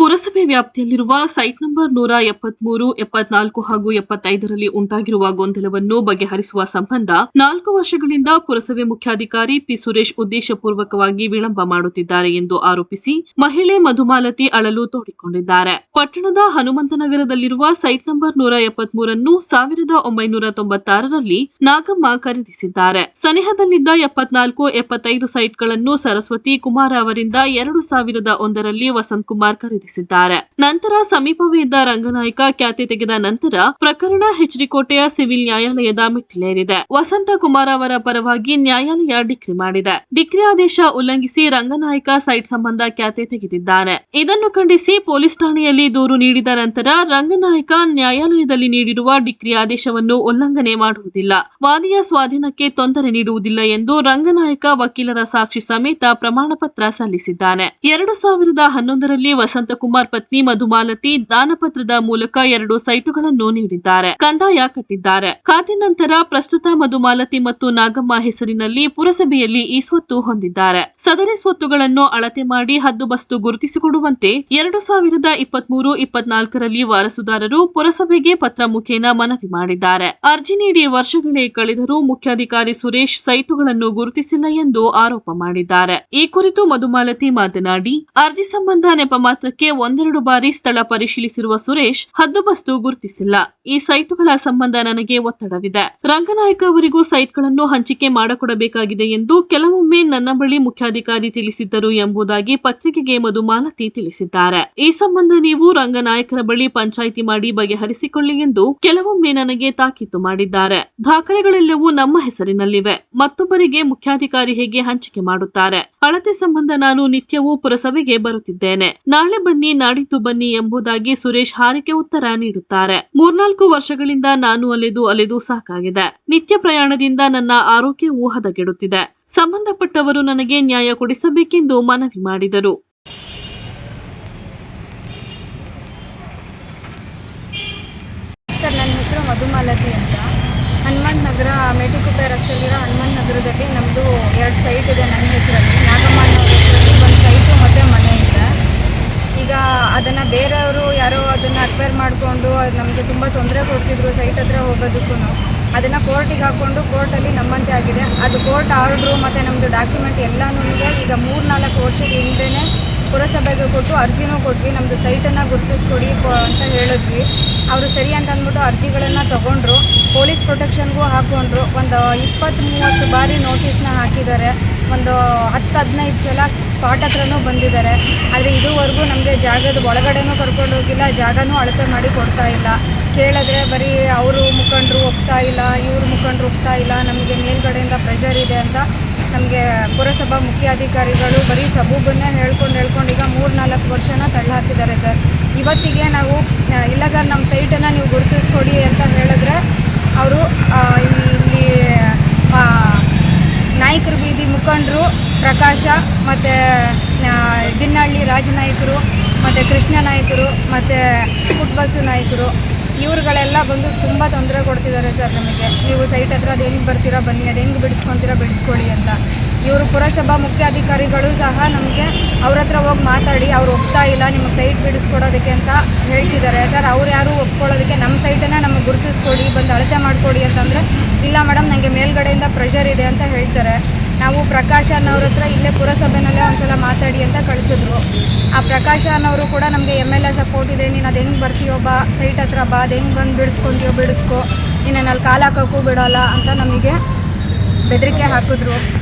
ಪುರಸಭೆ ವ್ಯಾಪ್ತಿಯಲ್ಲಿರುವ site number 173, 74 ಹಾಗೂ 75ರಲ್ಲಿ ಉಂಟಾಗಿರುವ ಗೊಂದಲವನ್ನು ಬಗೆಹರಿಸುವ ಸಂಬಂಧ 4 ವರ್ಷಗಳಿಂದ ಪುರಸಭೆ ಮುಖ್ಯಾಧಿಕಾರಿ ಪಿ ಸುರೇಶ್ ಉದ್ದೇಶಪೂರ್ವಕವಾಗಿ ವಿಳಂಬ ಮಾಡುತ್ತಿದ್ದಾರೆ ಎಂದು ಆರೋಪಿಸಿ ಮಹಿಳೆ ಮಧುಮಾಲತಿ ಅಳಲು ತೋಡಿಕೊಂಡಿದ್ದಾರೆ. ಪಟ್ಟಣದ ಹನುಮಂತನಗರದಲ್ಲಿರುವ ಸೈಟ್ ನಂಬರ್ 173 1996ರಲ್ಲಿ ನಾಗಮ್ಮ ಖರೀದಿಸಿದ್ದಾರೆ. ಸನಿಹದಲ್ಲಿದ್ದ 74, 75 ಸೈಟ್ಗಳನ್ನು ಸರಸ್ವತಿ ಕುಮಾರ ಅವರಿಂದ 2001ರಲ್ಲಿ ವಸಂತ್ ಕುಮಾರ್ ಖರೀದಿಸಿದ್ದಾರೆ. ನಂತರ ಸಮೀಪವೇ ಇದ್ದ ರಂಗನಾಯಕ ಖ್ಯಾತಿ ತೆಗೆದ ನಂತರ ಪ್ರಕರಣ ಹೆಚ್ಡಿಕೋಟೆಯ ಸಿವಿಲ್ ನ್ಯಾಯಾಲಯದ ಮೆಟ್ಟಿಲೇರಿದೆ. ವಸಂತ ಕುಮಾರ್ ಅವರ ಪರವಾಗಿ ನ್ಯಾಯಾಲಯ ಡಿಕ್ರಿ ಮಾಡಿದೆ. ಡಿಕ್ರಿ ಆದೇಶ ಉಲ್ಲಂಘಿಸಿ ರಂಗನಾಯಕ ಸೈಟ್ ಸಂಬಂಧ ಖ್ಯಾತಿ ತೆಗೆದಿದ್ದಾನೆ. ಇದನ್ನು ಖಂಡಿಸಿ ಪೊಲೀಸ್ ಠಾಣೆಯಲ್ಲಿ ದೂರು ನೀಡಿದ ನಂತರ ರಂಗನಾಯಕ ನ್ಯಾಯಾಲಯದಲ್ಲಿ ನೀಡಿರುವ ಡಿಕ್ರಿ ಆದೇಶವನ್ನು ಉಲ್ಲಂಘನೆ ಮಾಡುವುದಿಲ್ಲ, ವಾದಿಯ ಸ್ವಾಧೀನಕ್ಕೆ ತೊಂದರೆ ನೀಡುವುದಿಲ್ಲ ಎಂದು ರಂಗನಾಯಕ ವಕೀಲರ ಸಾಕ್ಷಿ ಸಮೇತ ಪ್ರಮಾಣ ಪತ್ರ ಸಲ್ಲಿಸಿದ್ದಾನೆ. 2011ರಲ್ಲಿ ವಸಂತ ಕುಮಾರ್ ಪತ್ನಿ ಮಧುಮಾಲತಿ ದಾನಪತ್ರದ ಮೂಲಕ 2 ಸೈಟುಗಳನ್ನು ನೀಡಿದ್ದಾರೆ, ಕಂದಾಯ ಕಟ್ಟಿದ್ದಾರೆ. ಖಾತೆ ನಂತರ ಪ್ರಸ್ತುತ ಮಧುಮಾಲತಿ ಮತ್ತು ನಾಗಮ್ಮ ಹೆಸರಿನಲ್ಲಿ ಪುರಸಭೆಯಲ್ಲಿ ಈ ಸ್ವತ್ತು ಹೊಂದಿದ್ದಾರೆ. ಸದರಿ ಸ್ವತ್ತುಗಳನ್ನು ಅಳತೆ ಮಾಡಿ ಹದ್ದುಬಸ್ತು ಗುರುತಿಸಿಕೊಡುವಂತೆ 2023-24ರಲ್ಲಿ ವಾರಸುದಾರರು ಪುರಸಭೆಗೆ ಪತ್ರ ಮುಖೇನ ಮನವಿ ಮಾಡಿದ್ದಾರೆ. ಅರ್ಜಿ ನೀಡಿ ವರ್ಷಗಳೇ ಕಳೆದರೂ ಮುಖ್ಯಾಧಿಕಾರಿ ಸುರೇಶ್ ಸೈಟುಗಳನ್ನು ಗುರುತಿಸಿಲ್ಲ ಎಂದು ಆರೋಪ ಮಾಡಿದ್ದಾರೆ. ಈ ಕುರಿತು ಮಧುಮಾಲತಿ ಮಾತನಾಡಿ, ಅರ್ಜಿ ಸಂಬಂಧ ನೆಪ ಮಾತ್ರಕ್ಕೆ 1-2 ಬಾರಿ ಸ್ಥಳ ಪರಿಶೀಲಿಸಿರುವ ಸುರೇಶ್ ಹದ್ದುಬಸ್ತು ಗುರುತಿಸಿಲ್ಲ. ಈ ಸೈಟುಗಳ ಸಂಬಂಧ ನನಗೆ ಒತ್ತಡವಿದೆ. ರಂಗನಾಯಕ ಅವರಿಗೂ ಸೈಟ್ಗಳನ್ನು ಹಂಚಿಕೆ ಮಾಡಿಕೊಡಬೇಕಾಗಿದೆ ಎಂದು ಕೆಲವೊಮ್ಮೆ ನನ್ನ ಬಳಿ ಮುಖ್ಯಾಧಿಕಾರಿ ತಿಳಿಸಿದ್ದರು ಎಂಬುದಾಗಿ ಪತ್ರಿಕೆಗೆ ಮಧುಮಾಲತಿ ತಿಳಿಸಿದ್ದಾರೆ. ಈ ಸಂಬಂಧ ನೀವು ರಂಗನಾಯಕರ ಬಳಿ ಪಂಚಾಯಿತಿ ಮಾಡಿ ಬಗೆಹರಿಸಿಕೊಳ್ಳಿ ಎಂದು ಕೆಲವೊಮ್ಮೆ ನನಗೆ ತಾಕೀತು ಮಾಡಿದ್ದಾರೆ. ದಾಖಲೆಗಳೆಲ್ಲವೂ ನಮ್ಮ ಹೆಸರಿನಲ್ಲಿವೆ. ಮತ್ತೊಬ್ಬರಿಗೆ ಮುಖ್ಯಾಧಿಕಾರಿ ಹೇಗೆ ಹಂಚಿಕೆ ಮಾಡುತ್ತಾರೆ? ಅಳತೆ ಸಂಬಂಧ ನಾನು ನಿತ್ಯವೂ ಪುರಸಭೆಗೆ ಬರುತ್ತಿದ್ದೇನೆ. ನಾಳೆ ಬನ್ನಿ, ನಾಡಿದ್ದು ಬನ್ನಿ ಎಂಬುದಾಗಿ ಸುರೇಶ್ ಹಾರಿಕೆ ಉತ್ತರ ನೀಡುತ್ತಾರೆ. 3-4 ವರ್ಷಗಳಿಂದ ನಾನು ಅಲೆದು ಸಾಕಾಗಿದೆ. ನಿತ್ಯ ಪ್ರಯಾಣದಿಂದ ನನ್ನ ಆರೋಗ್ಯವೂ ಹದಗೆಡುತ್ತಿದೆ. ಸಂಬಂಧಪಟ್ಟವರು ನನಗೆ ನ್ಯಾಯ ಕೊಡಿಸಬೇಕೆಂದು ಮನವಿ ಮಾಡಿದರು. ಸರ್, ನನ್ನ ಹೆಸರು ಮಧುಮಾಲತಿ ಅಂತ. ಹನುಮಂತ ನಗರ ಮೇಟುಕುಪ್ಪೆ ರಸ್ತೆಯಲ್ಲಿರೋ ಹನುಮಂತ ನಗರದಲ್ಲಿ ನಮ್ಮದು 2 ಸೈಟ್ ಇದೆ. ನನ್ನ ಹೆಸರಲ್ಲಿ ನಾಗಮ್ಮನ ಹೆಸರಲ್ಲಿ 1 ಸೈಟು ಮತ್ತು ಮನೆ ಇದೆ. ಈಗ ಅದನ್ನು ಬೇರೆಯವರು ಯಾರೋ ಅದನ್ನು ಅಕ್ವೈರ್ ಮಾಡಿಕೊಂಡು ನಮಗೆ ತುಂಬ ತೊಂದರೆ ಕೊಡ್ತಿದ್ರು. ಸೈಟ್ ಹತ್ರ ಹೋಗೋದಕ್ಕೂ ಅದನ್ನು ಕೋರ್ಟಿಗೆ ಹಾಕ್ಕೊಂಡು ಕೋರ್ಟಲ್ಲಿ ನಮ್ಮಂತೆ ಆಗಿದೆ. ಅದು ಕೋರ್ಟ್ ಆರ್ಡ್ರು ಮತ್ತು ನಮ್ಮದು ಡಾಕ್ಯುಮೆಂಟ್ ಎಲ್ಲನೂ ಈಗ 3-4 ವರ್ಷದ ಹಿಂದೆಯೇ ಪುರಸಭೆಗೆ ಕೊಟ್ಟು ಅರ್ಜಿನೂ ಕೊಟ್ವಿ. ನಮ್ಮದು ಸೈಟನ್ನು ಗುರುತಿಸ್ಕೊಡಿ ಅಂತ ಹೇಳಿದ್ವಿ. ಅವರು ಸರಿ ಅಂತ ಅಂದ್ಬಿಟ್ಟು ಅರ್ಜಿಗಳನ್ನು ತೊಗೊಂಡ್ರು. ಪೊಲೀಸ್ ಪ್ರೊಟೆಕ್ಷನ್ಗೂ ಹಾಕ್ಕೊಂಡ್ರು. ಒಂದು 20-30 ಬಾರಿ ನೋಟಿಸ್ನ ಹಾಕಿದ್ದಾರೆ. ಒಂದು 10-15 ಸಲ ಸ್ಪಾಟ್ ಹತ್ರನೂ ಬಂದಿದ್ದಾರೆ. ಆದರೆ ಇದುವರೆಗೂ ನಮಗೆ ಜಾಗದ ಒಳಗಡೆನೂ ಕರ್ಕೊಂಡು ಹೋಗಿಲ್ಲ, ಜಾಗನೂ ಅಳತೆ ಮಾಡಿ ಕೊಡ್ತಾ ಇಲ್ಲ. ಕೇಳಿದ್ರೆ ಬರೀ ಅವರು ಮುಖಂಡರು ಒಪ್ತಾ ಇಲ್ಲ, ಇವ್ರ ಮುಖಂಡರು ಒಪ್ತಾ ಇಲ್ಲ, ನಮಗೆ ಮೇಲ್ಗಡೆಯಿಂದ ಪ್ರೆಷರ್ ಇದೆ ಅಂತ ನಮಗೆ ಪುರಸಭಾ ಮುಖ್ಯಾಧಿಕಾರಿಗಳು ಬರೀ ಸಬೂಬನ್ನೇ ಹೇಳ್ಕೊಂಡು ಈಗ 3-4 ವರ್ಷನ ತಳ್ಳಹಾಕಿದ್ದಾರೆ ಸರ್. ಇವತ್ತಿಗೆ ನಾವು ಇಲ್ಲ ಸರ್ ನಮ್ಮ ಸೈಟನ್ನು ನೀವು ಗುರುತಿಸ್ಕೊಡಿ ಅಂತ ಹೇಳಿದ್ರೆ ಅವರು ಇಲ್ಲಿ ನಾಯಕರು ಬೀದಿ ಮುಖಂಡರು ಪ್ರಕಾಶ ಮತ್ತು ಜಿನ್ನಹಳ್ಳಿ ರಾಜನಾಯಕರು ಮತ್ತು ಕೃಷ್ಣ ನಾಯಕರು ಮತ್ತು ಪುಟ್ಬಸು ನಾಯಕರು ಇವ್ರುಗಳೆಲ್ಲ ಬಂದು ತುಂಬ ತೊಂದರೆ ಕೊಡ್ತಿದ್ದಾರೆ ಸರ್ ನಮಗೆ. ನೀವು ಸೈಟ್ ಹತ್ರ ಅದು ಹೆಂಗೆ ಬರ್ತೀರಾ ಬನ್ನಿ, ಅದು ಹೆಂಗೆ ಬಿಡಿಸ್ಕೊತೀರಾ ಬಿಡಿಸ್ಕೊಳ್ಳಿ ಅಂತ. ಇವರು ಪುರಸಭಾ ಮುಖ್ಯಾಧಿಕಾರಿಗಳು ಸಹ ನಮಗೆ ಅವ್ರ ಹತ್ರ ಹೋಗಿ ಮಾತಾಡಿ ಅವ್ರು ಒಪ್ತಾ ಇಲ್ಲ ನಿಮಗೆ ಸೈಟ್ ಬಿಡಿಸ್ಕೊಡೋದಕ್ಕೆ ಅಂತ ಹೇಳ್ತಿದ್ದಾರೆ ಸರ್. ಅವ್ರು ಯಾರು ಒಪ್ಕೊಳ್ಳೋದಕ್ಕೆ ನಮ್ಮ ಸೈಟನ್ನು ನಮಗೆ ಗುರುತಿಸ್ಕೊಡಿ, ಬಂದು ಅಳತೆ ಮಾಡಿಕೊಡಿ ಅಂತಂದರೆ ಇಲ್ಲ ಮೇಡಮ್ ನನಗೆ ಮೇಲ್ಗಡೆಯಿಂದ ಪ್ರೆಷರ್ ಇದೆ ಅಂತ ಹೇಳ್ತಾರೆ. ನಾವು ಪ್ರಕಾಶ್ ಅನ್ನೋರ ಹತ್ರ ಇಲ್ಲೇ ಪುರಸಭೆನಲ್ಲೇ ಒಂದ್ಸಲ ಮಾತಾಡಿ ಅಂತ ಕಳಿಸಿದ್ರು. ಆ ಪ್ರಕಾಶ್ ಅನ್ನೋರು ಕೂಡ ನಮಗೆ MLA ಸಪೋರ್ಟ್ ಇದೆ, ನೀನು ಅದು ಹೆಂಗೆ ಬರ್ತೀಯೋ ಬಾ, ಸೈಟ್ ಹತ್ರ ಬಾ, ಅದು ಹೆಂಗೆ ಬಂದು ಬಿಡಿಸ್ಕೊಂತೀಯೋ ಬಿಡಿಸ್ಕೊ, ನೀನು ಅಲ್ಲಿ ಕಾಲು ಹಾಕೋಕ್ಕೂ ಬಿಡೋಲ್ಲ ಅಂತ ನಮಗೆ ಬೆದರಿಕೆ ಹಾಕಿದ್ರು.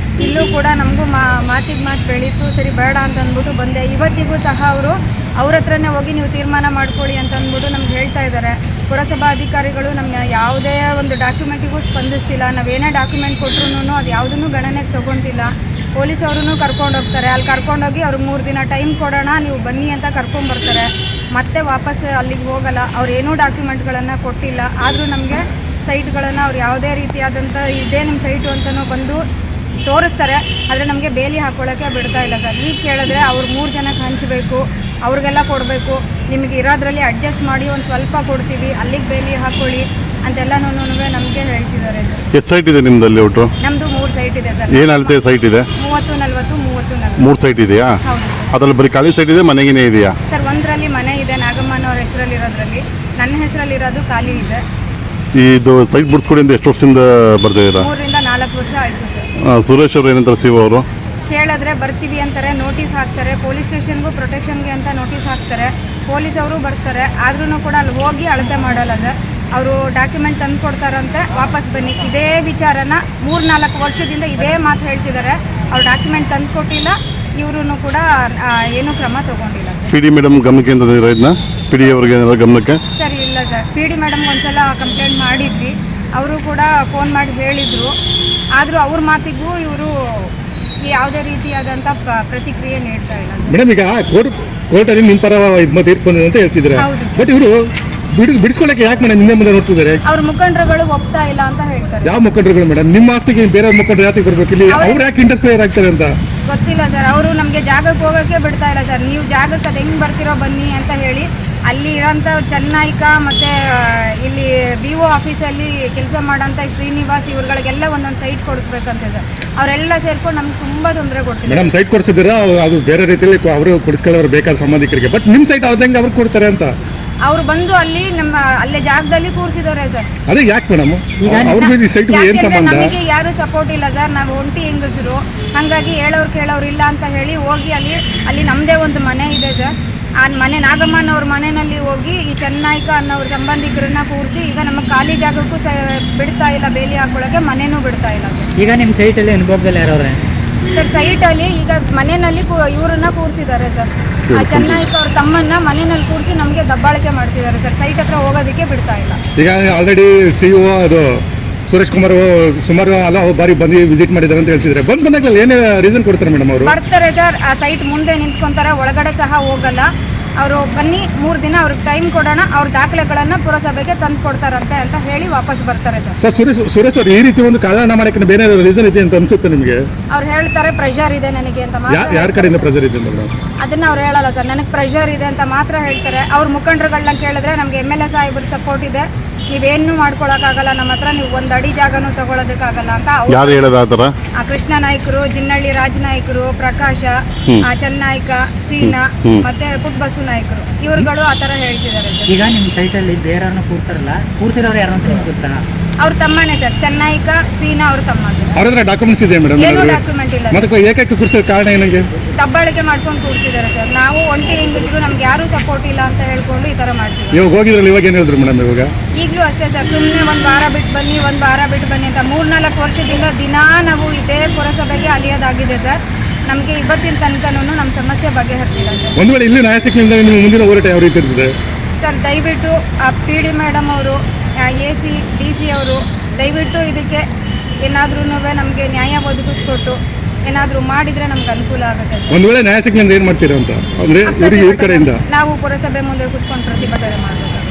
ಇಲ್ಲೂ ಕೂಡ ನಮಗೂ ಮಾತಿಗೆ ಮಾತು ಬೆಳೀತು. ಸರಿ ಬೇಡ ಅಂತ ಅಂದ್ಬಿಟ್ಟು ಬಂದೆ. ಇವತ್ತಿಗೂ ಸಹ ಅವ್ರ ಹತ್ರನೇ ಹೋಗಿ ನೀವು ತೀರ್ಮಾನ ಮಾಡ್ಕೊಳ್ಳಿ ಅಂತ ಅಂದ್ಬಿಟ್ಟು ನಮ್ಗೆ ಹೇಳ್ತಾ ಇದ್ದಾರೆ. ಪುರಸಭಾ ಅಧಿಕಾರಿಗಳು ನಮ್ಮ ಯಾವುದೇ ಒಂದು ಡಾಕ್ಯುಮೆಂಟಿಗೂ ಸ್ಪಂದಿಸ್ತಿಲ್ಲ. ನಾವೇನೇ ಡಾಕ್ಯುಮೆಂಟ್ ಕೊಟ್ಟರು ಅದು ಯಾವುದನ್ನು ಗಣನೆಗೆ ತೊಗೊತಿಲ್ಲ. ಪೊಲೀಸವ್ರೂ ಕರ್ಕೊಂಡೋಗ್ತಾರೆ. ಅಲ್ಲಿ ಕರ್ಕೊಂಡೋಗಿ ಅವ್ರಿಗೆ 3 ದಿನ ಟೈಮ್ ಕೊಡೋಣ ನೀವು ಬನ್ನಿ ಅಂತ ಕರ್ಕೊಂಬರ್ತಾರೆ. ಮತ್ತೆ ವಾಪಸ್ ಅಲ್ಲಿಗೆ ಹೋಗಲ್ಲ. ಅವ್ರು ಏನೂ ಡಾಕ್ಯುಮೆಂಟ್ಗಳನ್ನು ಕೊಟ್ಟಿಲ್ಲ. ಆದರೂ ನಮಗೆ ಸೈಟ್ಗಳನ್ನು ಅವ್ರು ಯಾವುದೇ ರೀತಿಯಾದಂಥ ಇದೇ ನಿಮ್ಮ ಸೈಟು ಅಂತಲೂ ಬಂದು ತೋರಿಸ್ತಾರೆ. ಆದರೆ ನಮಗೆ ಬೇಲಿ ಹಾಕ್ಕೊಳ್ಳೋಕ್ಕೆ ಬಿಡ್ತಾ ಇಲ್ಲ ಸರ್. ಈಗ ಕೇಳಿದ್ರೆ ಅವ್ರು 3 ಜನಕ್ಕೆ ಹಂಚಬೇಕು, ಅವ್ರಿಗೆಲ್ಲ ಕೊಡಬೇಕು, ನಿಮಗೆ ಇರೋದ್ರಲ್ಲಿ ಅಡ್ಜಸ್ಟ್ ಮಾಡಿ ಒಂದು ಸ್ವಲ್ಪ ಕೊಡ್ತೀವಿ, ಅಲ್ಲಿಗೆ ಬೇಲಿ ಹಾಕ್ಕೊಳ್ಳಿ ಅಂತೆಲ್ಲನೂ ನಮಗೆ ಹೇಳ್ತಿದ್ದಾರೆ ಸರ್. ಎಷ್ಟು ಸೈಟ್ ಇದೆ ನಿಮ್ಮದಲ್ಲಿ ಒಟ್ಟು? ನಮ್ಮದು 3 ಸೈಟ್ ಇದೆ ಸರ್. ಏನು ಅಳತೆ ಸೈಟ್ ಇದೆ? 30-40 30-40. 3 ಸೈಟ್ ಇದೆಯಾ? ಹೌದು. ಅದರಲ್ಲಿ ಬರೀ ಖಾಲಿ ಸೈಟ್ ಇದೆ, ಮನೆಗೇನೆ ಇದೆಯಾ ಸರ್? ಒಂದರಲ್ಲಿ ಹೆಸರಲ್ಲಿ ಮನೆ ಇದೆ, ನಾಗಮ್ಮನವ್ರ ಹೆಸರಲ್ಲಿರೋದ್ರಲ್ಲಿ. ನನ್ನ ಹೆಸರಲ್ಲಿರೋದು ಖಾಲಿ ಇದೆ. ಇದು ಸೈಟ್ ಬಿಡಿಸ್ಕೊಡಿ ಅಂತ ಎಷ್ಟು ವರ್ಷದಿಂದ ಬರ್ತಿದ್ದೀರಾ? 3 ರಿಂದ 4 ವರ್ಷ ಆಯಿತು ಸರ್. ಸುರೇಶ್ ಅವರು ಏನಂತಾರೆ ಸಿ ಅವರು? ಕೇಳಿದ್ರೆ ಬರ್ತೀವಿ ಅಂತಾರೆ, ನೋಟಿಸ್ ಹಾಕ್ತಾರೆ, ಪೊಲೀಸ್ ಸ್ಟೇಷನ್ಗೂ ಪ್ರೊಟೆಕ್ಷನ್ಗೆ ಅಂತ ನೋಟಿಸ್ ಹಾಕ್ತಾರೆ, ಪೊಲೀಸವರು ಬರ್ತಾರೆ, ಆದ್ರೂ ಕೂಡ ಅಲ್ಲಿ ಹೋಗಿ ಅಳತೆ ಮಾಡಲ್ಲ ಸರ್. ಅವರು ಡಾಕ್ಯುಮೆಂಟ್ ತಂದು ಕೊಡ್ತಾರಂತೆ, ವಾಪಸ್ ಬನ್ನಿ. ಇದೇ ವಿಚಾರನ 3-4 ವರ್ಷದಿಂದ ಇದೇ ಮಾತು ಹೇಳ್ತಿದ್ದಾರೆ. ಅವ್ರು ಡಾಕ್ಯುಮೆಂಟ್ ತಂದು ಕೊಟ್ಟಿಲ್ಲ, ಇವರು ಕೂಡ ಏನೂ ಕ್ರಮ ತಗೊಂಡಿಲ್ಲ. ಪಿ ಡಿ ಮೇಡಮ್ ಗಮನಕ್ಕೆ ಅಂತ ಇದನ್ನ ಪಿ ಡಿ ಅವ್ರಿಗೆ ಗಮನಕ್ಕೆ? ಸರ್ ಇಲ್ಲ ಸರ್, ಪಿ ಡಿ ಮೇಡಮ್ ಒಂದ್ಸಲ ಕಂಪ್ಲೇಂಟ್ ಮಾಡಿದ್ವಿ, ಅವರು ಕೂಡ ಫೋನ್ ಮಾಡಿ ಹೇಳಿದರು. ಆದರೂ ಅವ್ರ ಮಾತಿಗೂ ಇವರು ಯಾವುದೇ ರೀತಿಯಾದಂಥ ಪ್ರತಿಕ್ರಿಯೆ ನೀಡ್ತಾ ಇಲ್ಲ. ಮೇಡಮ್, ಈಗ ಕೋರ್ಟಲ್ಲಿ ನಿಮ್ಮ ಪರ ತೀರ್ಪು ಬಂದಿದೆ ಅಂತ ಹೇಳ್ತಿದ್ದಾರೆ. ಹೌದು. ಬಟ್ ಇವರು ಬಿಡಿಸ್ಕೊಳ್ಳಕ್ಕೆ ಯಾಕೆ ಮೇಡಮ್ ಹಿಂದೆ ಮುಂದೆ ನೋಡ್ತಿದ್ದಾರೆ? ಅವ್ರ ಮುಖಂಡರುಗಳು ಒಪ್ತಾ ಇಲ್ಲ ಅಂತ ಹೇಳ್ತಾರೆ. ಯಾವ ಮುಖಂಡರುಗಳು ಮೇಡಮ್? ನಿಮ್ಮ ಆಸ್ತಿಗೆ ಬೇರೆ ಮುಖಂಡರು ಯಾಕೆ ಬರ್ಬೇಕು ಇಲ್ಲಿ? ಅವ್ರು ಯಾಕೆ ಇಂಟರ್ಫಿಯರ್ ಆಗ್ತಾರೆ ಅಂತ ಗೊತ್ತಿಲ್ಲ ಸರ್. ಅವರು ನಮಗೆ ಜಾಗಕ್ಕೆ ಹೋಗೋಕ್ಕೆ ಬಿಡ್ತಾ ಇಲ್ಲ ಸರ್. ನೀವು ಜಾಗಕ್ಕೆ ಅದು ಹೆಂಗೆ ಬರ್ತಿರೋ ಬನ್ನಿ ಅಂತ ಹೇಳಿ ಅಲ್ಲಿ ಇರೋಂಥ ಚೆನ್ನೈಕ ಮತ್ತು ಇಲ್ಲಿ ಬಿ ಒ ಆಫೀಸಲ್ಲಿ ಕೆಲಸ ಮಾಡೋಂಥ ಶ್ರೀನಿವಾಸ್ ಇವ್ರುಗಳಿಗೆಲ್ಲ ಒಂದೊಂದು ಸೈಟ್ ಕೊಡಿಸ್ಬೇಕಂತೆ ಸರ್. ಅವರೆಲ್ಲ ಸೇರ್ಕೊಂಡು ನಮ್ಗೆ ತುಂಬ ತೊಂದರೆ ಕೊಡ್ತಿದ್ದಾರೆ. ಮೇಡಮ್, ಸೈಟ್ ಕೊಡಿಸಿದ್ದೀರಾ? ಅದು ಬೇರೆ ರೀತಿಯಲ್ಲಿ ಅವರು ಕೊಡಿಸ್ಕೊಳ್ಳೋರು ಬೇಕಾದ ಸಂಬಂಧಿಕರಿಗೆ. ಬಟ್ ನಿಮ್ಮ ಸೈಟ್ ಅವ್ರದಂಗೆ ಅವ್ರು ಕೊಡ್ತಾರೆ ಅಂತ ಅವ್ರು ಬಂದು ಅಲ್ಲಿ ನಮ್ಮ ಅಲ್ಲೇ ಜಾಗದಲ್ಲಿ ಕೂರಿಸಿದವ್ರೆ ಸರ್. ಅದೇ ಯಾಕೆ ಮೇಡಮ್? ಅವ್ರಿಗೆ ಸೈಟ್ಗೆ ಏನು ಸಂಬಂಧ? ನಮಗೆ ಯಾರು ಸಪೋರ್ಟ್ ಇಲ್ಲ ಸರ್, ನಾವು ಒಂಟಿ ಹೆಂಗಸರು. ಹಾಗಾಗಿ ಹೇಳೋರು ಕೇಳೋರು ಇಲ್ಲ ಅಂತ ಹೇಳಿ ಹೋಗಿ ಅಲ್ಲಿ ನಮ್ಮದೇ ಒಂದು ಮನೆ ಇದೆ ಸರ್. ಆ ಮನೆ ನಾಗಮ್ಮನವ್ರ ಮನೆಯಲ್ಲಿ ಹೋಗಿ ಈ ಚೆನ್ನೈಕ ಅನ್ನೋರ ಸಂಬಂಧಿಕರನ್ನ ಕೂರಿಸಿ ಈಗ ನಮಗೆ ಖಾಲಿ ಜಾಗಕ್ಕೂ ಬಿಡ್ತಾ ಇಲ್ಲ, ಬೇಲಿ ಹಾಕೊಳ್ಳೋಕೆ ಮನೆನೂ ಬಿಡ್ತಾ ಇಲ್ಲ ಸರ್. ಈಗ ನಿಮ್ಮ ಸೈಟಲ್ಲಿ ಅನುಭವದಲ್ಲಿ ಯಾರವ್ರೆ ಸರ್? ಸೈಟಲ್ಲಿ ಈಗ ಮನೆಯಲ್ಲಿ ಇವ್ರನ್ನ ಕೂರಿಸಿದ್ದಾರೆ ಸರ್. ಆ ಚೆನ್ನೈಕ ಅವ್ರ ತಮ್ಮನ್ನ ಮನೆಯಲ್ಲಿ ಕೂರಿಸಿ ನಮಗೆ ದಬ್ಬಾಳಿಕೆ ಮಾಡ್ತಿದ್ದಾರೆ ಸರ್. ಸೈಟ್ ಹತ್ರ ಹೋಗೋದಕ್ಕೆ ಬಿಡ್ತಾ ಇಲ್ಲ. ಈಗ ಆಲ್ರೆಡಿ CEO ಅದು ಸುರೇಶ್ ಕುಮಾರ್ ಸುಮಾರು ಬಾರಿ ಬಂದು ವಿಸಿಟ್ ಮಾಡಿದ್ದಾರೆ ಅಂತ ಹೇಳ್ತಿದ್ರೆ, ಬಂದಾಗಲೇ ಏನೇ ರೀಸನ್ ಕೊಡ್ತಾರೆ ಮೇಡಮ್ ಅವರು? ಬರ್ತಾರೆ ಸರ್, ಆ ಸೈಟ್ ಮುಂದೆ ನಿಂತ್ಕೊಂತಾರೆ, ಒಳಗಡೆ ಸಹ ಹೋಗಲ್ಲ. ಅವರು ಬನ್ನಿ 3 ದಿನ ಅವ್ರಿಗೆ ಟೈಮ್ ಕೊಡೋಣ, ಅವ್ರ ದಾಖಲೆಗಳನ್ನು ಪುರಸಭೆಗೆ ತಂದು ಕೊಡ್ತಾರಂತೆ ಅಂತ ಹೇಳಿ ವಾಪಸ್ ಬರ್ತಾರೆ ಸರ್. ಸುರೇಶ್ ಅವರು ಈ ರೀತಿ ಒಂದು ಕಾರಣ ಮಾಡಕ್ಕೆ ಬೇರೆ ರೀಸನ್ ಇದೆ ಅಂತ ಅನ್ಸುತ್ತೆ ನಿಮಗೆ? ಅವ್ರು ಹೇಳ್ತಾರೆ ಪ್ರೆಷರ್ ಇದೆ ನನಗೆ ಅಂತ ಮಾತ್ರ. ಯಾರ ಕಡೆಯಿಂದ ಪ್ರೆಷರ್ ಇದೆ ಅಂತ ಅದನ್ನ ಅವ್ರು ಹೇಳಲ್ಲ ಸರ್. ನನಗೆ ಪ್ರೆಷರ್ ಇದೆ ಅಂತ ಮಾತ್ರ ಹೇಳ್ತಾರೆ. ಅವ್ರ ಮುಖಂಡರುಗಳನ್ನ ಕೇಳಿದ್ರೆ ನಮ್ಗೆ MLA ಸಾಹೇಬ್ರ ಸಪೋರ್ಟ್ ಇದೆ, ನೀವೇನು ಮಾಡ್ಕೊಳಕ್ಕಾಗಲ್ಲ ನಮ್ಮ ಹತ್ರ, ನೀವು 1 ಅಡಿ ಜಾಗನೂ ತಗೊಳೋದಕ್ಕಾಗಲ್ಲ ಅಂತ. ಯಾರು ಹೇಳೋದು ಆ ಥರ? ಕೃಷ್ಣ ನಾಯ್ಕರು, ಜಿನ್ನಳ್ಳಿ ರಾಜ ನಾಯ್ಕರು, ಪ್ರಕಾಶ, ಚೆನ್ನೈಕ, ಸೀನಾ ಮತ್ತೆ ಪುಟ್ಬಸು ನಾಯ್ಕರು, ಇವ್ರುಗಳು ಆ ಥರ ಹೇಳ್ತಿದ್ದಾರೆ ಸರ್. ಈಗ ನಿಮ್ಮ ಸೈಟಲ್ಲಿ ಬೇರೆಯವ್ರನ್ನ ಕೂರ್ತಾರಲ್ಲ, ಕೂರ್ತಿರೋರು ಯಾರು ಅಂತ ನಿಮ್ಗೆ ಗೊತ್ತಾ? ಅವ್ರ ತಮ್ಮನೇ ಸರ್, ಚೆನ್ನೈಕ, ಸೀನಾ ಅವ್ರ ತಮ್ಮ. ಅವ್ರ ಹತ್ರ ಡಾಕ್ಯುಮೆಂಟ್ಸ್ ಇದೆ ಮೇಡಮ್? ಏನು ಡಾಕ್ಯುಮೆಂಟ್ ಇಲ್ಲ. ಮತ್ತೆ ಏಕೈಕ ಕೂರಿಸೋ ಕಾರಣ ಏನಂಗೆ? ದಬ್ಬಾಳಿಕೆ ಮಾಡ್ಕೊಂಡು ಕೂರ್ತಿದ್ದಾರೆ ಸರ್. ನಾವು ಒಂಟಿ ಹೆಂಗಿದ್ರು ನಮ್ಗೆ ಯಾರು ಸಪೋರ್ಟ್ ಇಲ್ಲ ಅಂತ ಹೇಳ್ಕೊಂಡು ಈ ಥರ ಮಾಡ್ತೀವಿ. ಇವಾಗ ಹೋಗಿದ್ರಲ್ಲ, ಇವಾಗ ಏನು ಹೇಳಿದ್ರು ಮೇಡಮ್? ಇವಾಗ ಈಗಲೂ ಅಷ್ಟೇ ಸರ್, ಸುಮ್ಮನೆ 1 ವಾರ ಬಿಟ್ಟು ಬನ್ನಿ 1 ವಾರ ಬಿಟ್ಟು ಬನ್ನಿ ಅಂತ 3-4 ವರ್ಷದಿಂದ ದಿನಾ ನಾವು ಇದೇ ಪುರಸಭೆಗೆ ಅಲಿಯೋದಾಗಿದೆ ಸರ್. ನಮಗೆ ಇವತ್ತಿನ ತನಕನೂ ನಮ್ಮ ಸಮಸ್ಯೆ ಬಗೆಹರಿಸಿಲ್ಲ ಸರ್. ಒಂದು ವೇಳೆ ಇಲ್ಲಿ ನ್ಯಾಯ ಸಿಕ್ಕಿಲ್ಲ ನಿಮ್ಮ ಮುಂದಿನ ಹೋರಾಟ ಯಾವ ರೀತಿ ಇರ್ತದೆ ಸರ್? ದಯವಿಟ್ಟು PD ಮೇಡಮ್ ಅವರು, AC DC ಅವರು ದಯವಿಟ್ಟು ಇದಕ್ಕೆ ಏನಾದ್ರೂ ನಮಗೆ ನ್ಯಾಯ ಒದಗಿಸ್ಕೊಟ್ಟು ಏನಾದರೂ ಮಾಡಿದರೆ ನಮ್ಗೆ ಅನುಕೂಲ ಆಗುತ್ತೆ. ಒಂದು ವೇಳೆ ನ್ಯಾಯ ಸಿಕ್ಕಿಲ್ಲ ಏನು ಮಾಡ್ತೀರಾ ಅಂತ ಅಂದರೆ ಇವ್ರ ಕಡೆಯಿಂದ ನಾವು ಪುರಸಭೆ ಮುಂದೆ ಕೂತ್ಕೊಂಡು ಪ್ರತಿಭಟನೆ ಮಾಡಬೇಕಾಗುತ್ತೆ.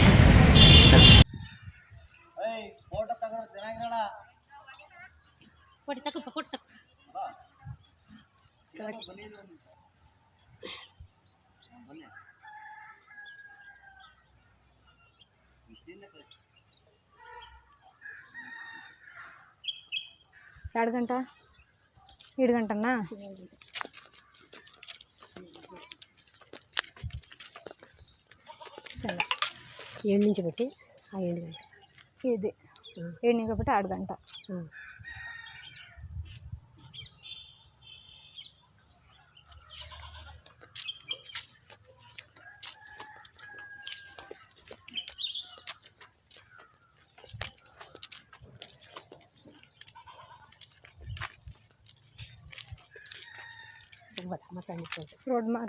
ಎರಡು ಗಂಟೆನಾ? ಎಣ್ಣೆ ಬಿಟ್ಟು ಆ 7 ಗಂಟೆ ಇದೆ. ಎಣ್ಣೆಗೆ ಬಿಟ್ಟು 2 ಗಂಟೆ.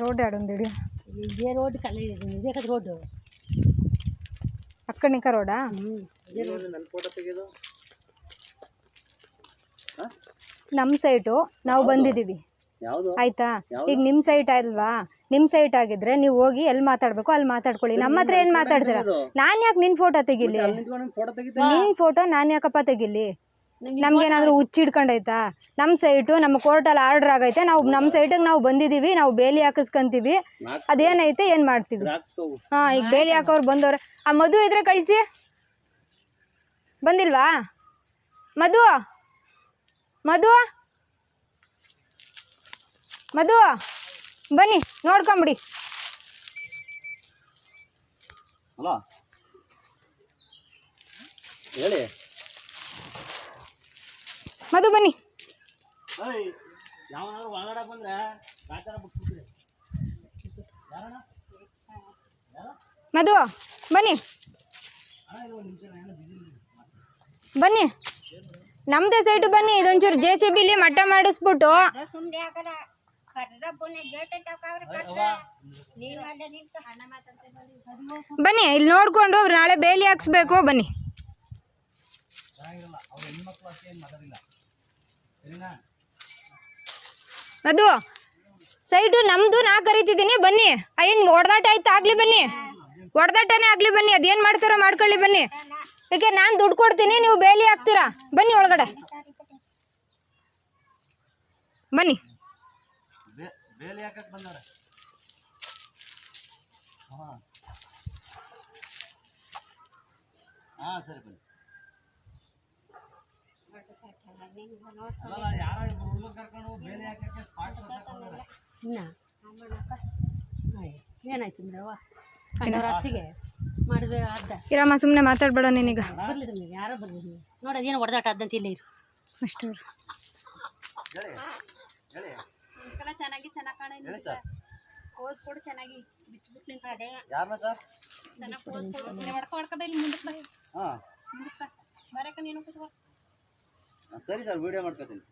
రోడ్ ఆడుంది ఇదే రోడ్డు కల ఇదే కదా రోడ్డు అక్కడ ఇంకా రోడా? ನಮ್ಮ ಸೈಟು ನಾವು ಬಂದಿದ್ದೀವಿ ಆಯ್ತಾ. ಈಗ ನಿಮ್ಮ ಸೈಟ್ ಅಲ್ವಾ? ನಿಮ್ಮ ಸೈಟ್ ಆಗಿದ್ರೆ ನೀವು ಹೋಗಿ ಎಲ್ಲಿ ಮಾತಾಡ್ಬೇಕು ಅಲ್ಲಿ ಮಾತಾಡ್ಕೊಳ್ಳಿ. ನಮ್ಮ ಹತ್ರ ಏನು ಮಾತಾಡ್ತೀರಾ? ನಾನು ಯಾಕೆ ನಿನ್ನ ಫೋಟೋ ತೆಗಿಲಿ? ನಿನ್ನ ಫೋಟೋ ನಾನು ಯಾಕಪ್ಪ ತೆಗಿಲಿ? ನಮ್ಗೇನಾದ್ರೂ ಹುಚ್ಚಿಡ್ಕೊಂಡೈತಾ? ನಮ್ಮ ಸೈಟು ನಮ್ಮ ಕೋರ್ಟಲ್ಲಿ ಆರ್ಡರ್ ಆಗೈತೆ, ನಾವು ನಮ್ಮ ಸೈಟಿಗೆ ನಾವು ಬಂದಿದ್ದೀವಿ, ನಾವು ಬೇಲಿ ಹಾಕಿಸ್ಕೊಂತೀವಿ. ಅದೇನೈತೆ ಏನು ಮಾಡ್ತೀವಿ? ಹಾಂ, ಈಗ ಬೇಲಿ ಹಾಕೋರು ಬಂದವ್ರೆ. ಆ ಮಧು ಇದ್ರೆ ಕಳಿಸಿ. ಬಂದಿಲ್ವಾ ಮಧು? ಮಧು ಮಧು ಬನ್ನಿ ನೋಡ್ಕೊಂಬಿಡಿ. ಅಲ್ಲ ಹೇಳಿ. ಮಧು ಬನ್ನಿ. ಯಾವನಾದ್ರು ಒಳಗಡೆ ಬಂದ್ರೆ ಗಾಚಾರ ಬಿಟ್ಬಿಡ್ತೀರಿ. ಮಧು ಬನ್ನಿ ಬನ್ನಿ, ನಮ್ದೇ ಸೈಟು ಬನ್ನಿ. ಇದೊಂಚೂರು JCB ಲಿ ಮಟ್ಟ ಮಾಡಿಸ್ಬಿಟ್ಟು ಬನ್ನಿ, ಇಲ್ಲಿ ನೋಡ್ಕೊಂಡು ನಾಳೆ ಬೇಲಿ ಹಾಕ್ಸ್ಬೇಕು. ಬನ್ನಿ ಅದು ಸೈಟು ನಮ್ದು, ನಾ ಕರಿತಿದ್ದೀನಿ. ಬನ್ನಿ, ಅಯ್ಯನ್ ಹೊಡೆದಾಟ ಆಯ್ತು ಆಗ್ಲಿ ಬನ್ನಿ, ಹೊಡೆದಾಟನೇ ಆಗ್ಲಿ ಬನ್ನಿ. ಅದೇನು ಮಾಡ್ತಾರೋ ಮಾಡ್ಕೊಳ್ಳಿ ಬನ್ನಿ. ಯಾಕೆ ನಾನು ದುಡ್ಡು ಕೊಡ್ತೀನಿ, ನೀವು ಬೇಲಿ ಹಾಕ್ತೀರಾ. ಬನ್ನಿ ಒಳಗಡೆ ಬನ್ನಿ. ಬೇಲಿ ಹಾಕಕ್ ಬಂದಾರೆ. ಹಾ ಸರಿ ಬನ್ನಿ. ಯಾರೋ ಇಬ್ರು ಹುಡುಗ ಕರ್ಕೊಂಡು ಬೇಲಿ ಹಾಕಕ್ಕೆ ಸ್ಪಾಟ್ ಏನಾಯ್ತು ಮೇಡವ ರಸ್ತಿಗೆ ಮಾಡಿದ್ರೆ ಅರ್ಧ ಇರಮ್ಮ, ಸುಮ್ಮನೆ ಮಾತಾಡ್ಬೇಡ ನೀನೀಗ. ಬರ್ಲಿ ನಿಮಗೆ ಯಾರೋ ಬರ್ಲಿ ನೋಡಿ, ಅದೇನು ಹೊಡೆದಾಟ ಆದಂತ ಇಲ್ಲ ಇರು ಅಷ್ಟು ಚೆನ್ನಾಗಿ ಹೇಳಿ ಸರ್. ಪೋಸ್ ಕೊಡು ಚೆನ್ನಾಗಿ, ಬಿಚ್ಚಿಬಿಟ್ಟು ನಿಂತದೆ. ಯಾರನ್ನ ಸರ್? ಚೆನ್ನಾಗಿ ಪೋಸ್ ಕೊಡು, ಹೊಡ್ಕೋಬೇಕು. ಮುಂದಕ್ಕೆ ಬರೀ, ಹಾಂ ಮುಂದಕ್ಕೆ ಬರಕ್ಕೆ ನೀನು ಕೂತ್ಕೋ. ಸರಿ ಸರ್, ವಿಡಿಯೋ ಮಾಡ್ಕೊತೀನಿ.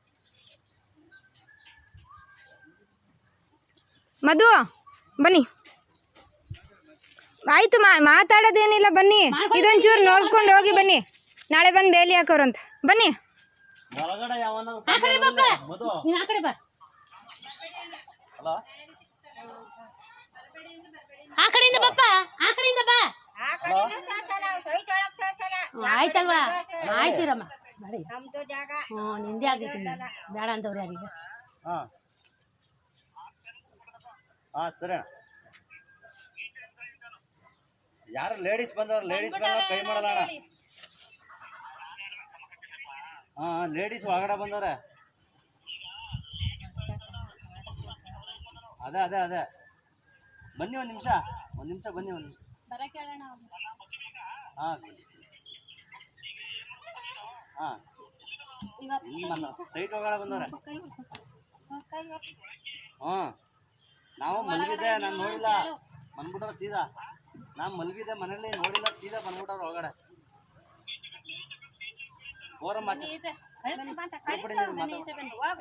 ಮಧು ಬನ್ನಿ. ಆಯ್ತು, ಮಾತಾಡೋದೇನಿಲ್ಲ ಬನ್ನಿ. ಇದೊಂಚೂರು ನೋಡ್ಕೊಂಡು ಹೋಗಿ ಬನ್ನಿ. ನಾಳೆ ಬಂದು ಬೇಲಿ ಹಾಕೋರಂತ ಬನ್ನಿ. ಒಳಗಡೆ ಯಾವನ ಮಧು ನೀನು ಆ ಕಡೆ ಬಾ, ಅಲ್ಲ ಆ ಕಡೆಯಿಂದ ಬಪ್ಪ, ಆ ಕಡೆಯಿಂದ ಬಾ. ಆಯ್ತಲ್ವಾ, ಆಯ್ತಿರಮ್ಮ. ಹ್ಞೂ ನಿಂದೆ ಆಗೈತಿ, ಬೇಡ ಅಂತವ್ರು ಯಾರೀಗ. ಹಾಂ ಹಾಂ ಸರಿ ಅಣ್ಣ. ಯಾರು ಲೇಡೀಸ್ ಬಂದವ್ರು, ಲೇಡೀಸ್ ಬಂದವ್ರು ಕೈ ಮಾಡಲ್ಲ ಅಣ್ಣ. ಹಾಂ ಲೇಡೀಸ್ ಒಳಗಡೆ ಬಂದವ್ರೆ. ಅದೇ ಅದೇ ಅದೇ ಬನ್ನಿ, ಒಂದು ನಿಮಿಷ ಬನ್ನಿ, ಒಂದು ನಿಮಿಷ. ಹಾಂ ಹಾಂ ನನ್ನ ಸೈಟ್ ಒಳಗಡೆ ಬಂದವ್ರೆ. ಹಾಂ ನಾವು ಮಲಗಿದ್ದೆ, ನಾನು ನೋಡಿಲ್ಲ, ಬಂದ್ಬಿಟ್ಟವ್ರು ಸೀದಾ. ನಾನು ಮಲಗಿದ್ದೆ ಮನೇಲಿ, ನೋಡಿಲ್ಲ, ಸೀದಾ ಬಂದ್ಬಿಟ್ಟವ್ರು ಒಳಗಡೆ. ಓರಮ್ಮ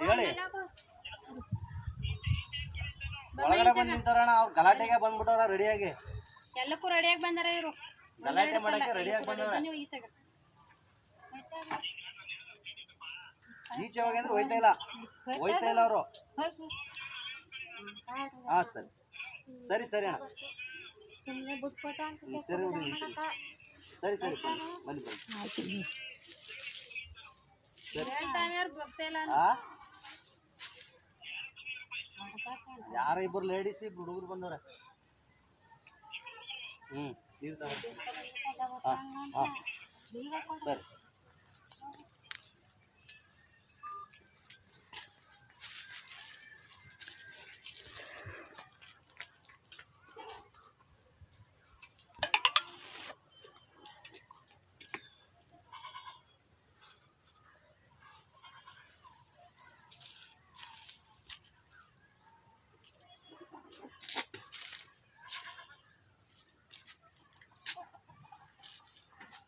ಹೇಳಿ. ಒಳಗಡೆ ಬಂದು ನಿಂತಾರಣ, ಅವ್ರು ಗಲಾಟೆಗೆ ಬಂದ್ಬಿಟ್ಟವ್ರ ರೆಡಿಯಾಗಿ. ಎಲ್ಲಕ್ಕೂ ರೆಡಿಯಾಗಿ ಬಂದಾರ ಇವರು, ಗಲಾಟೆ ಮಾಡಕ್ಕೆ ರೆಡಿಯಾಗಿ ಬಂದವ್ರೆ. ಈಚೆ ಹೋಗಿ ಅಂದ್ರೆ ಹೋಯ್ತಾ ಇಲ್ಲ ಅವರು. ಹಾಂ ಸರಿ ಸರಿ ಅಣ್ಣ. ಸರಿ ಸರಿ ಬನ್ನಿ ಯಾರ ಇಬ್ಬರು ಲೇಡೀಸ್, ಇಬ್ರು ಹುಡುಗರು ಬಂದವ್ರೆ. ನೀರು ತಗೊಂಡು ಹಾಂ ಸರಿ.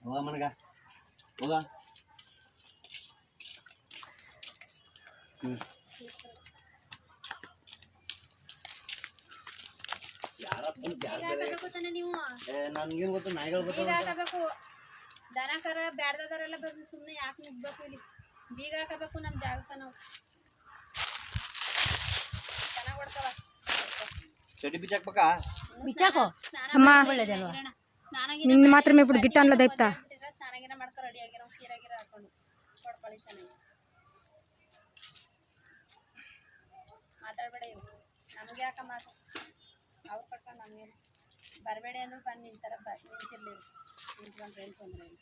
ಹೋಗ ಮನಗ ಹೋಗ. ನನ್ಗೇನು ಗೊತ್ತು, ನಾಯಿಗಳು ಹಾಕಬೇಕು. ದನ ಕರ ಬ್ಯಾಡ್ದವರೆಲ್ಲ ಬಂದು ಸುಮ್ಮನೆ ಯಾಕೆ ನುಗ್ಬೇಕು, ಇಲ್ಲಿ ಬೀಗ ಹಾಕಬೇಕು ನಮ್ಮ ಜಾಗಕ್ಕ. ನಾವು ಚೆನ್ನಾಗಿ ಹೊಡ್ತಾವ. ಚಟಿ ಬಿಚ್ಚಾಕ್ಬೇಕಾ? ಬಿಚ್ಚಾಕೋ ಅಮ್ಮ, ಒಳ್ಳೇದಲ್ವಾ. ನಿನ್ನ ಮಾತ್ರ ಮೇಬಿಟ್ಟು ಗಿಟ್ಟ ಅನ್ಲ ದೈಪ್ತಾ. ಸ್ನಾನಗಿನ ಮಾಡ್ಕೊ ರೆಡಿ ಆಗಿರೋ, ಸೀರೆಗಿರ ಹಾಕೊಂಡು ಕೊಡ್ಕೊಳ್ಳಿ ಚೆನ್ನಾಗಿ. ಮಾತಾಡ್ಬೇಡ ಇವು, ನಮ್ಗೆ ಯಾಕ ಮಾತು, ಅವ್ರು ಕಟ್ಕೊಂಡು ನಮ್ಗೆ ಬರಬೇಡಿ ಅಂದ್ರೆ ಬಂದು ನಿಂತಾರ. ನಿಂತಿರ್ಲಿ, ನಿಂತ್ಕೊಂಡ್ರೆ ಏನು ತೊಂದರೆ ಇಲ್ಲ.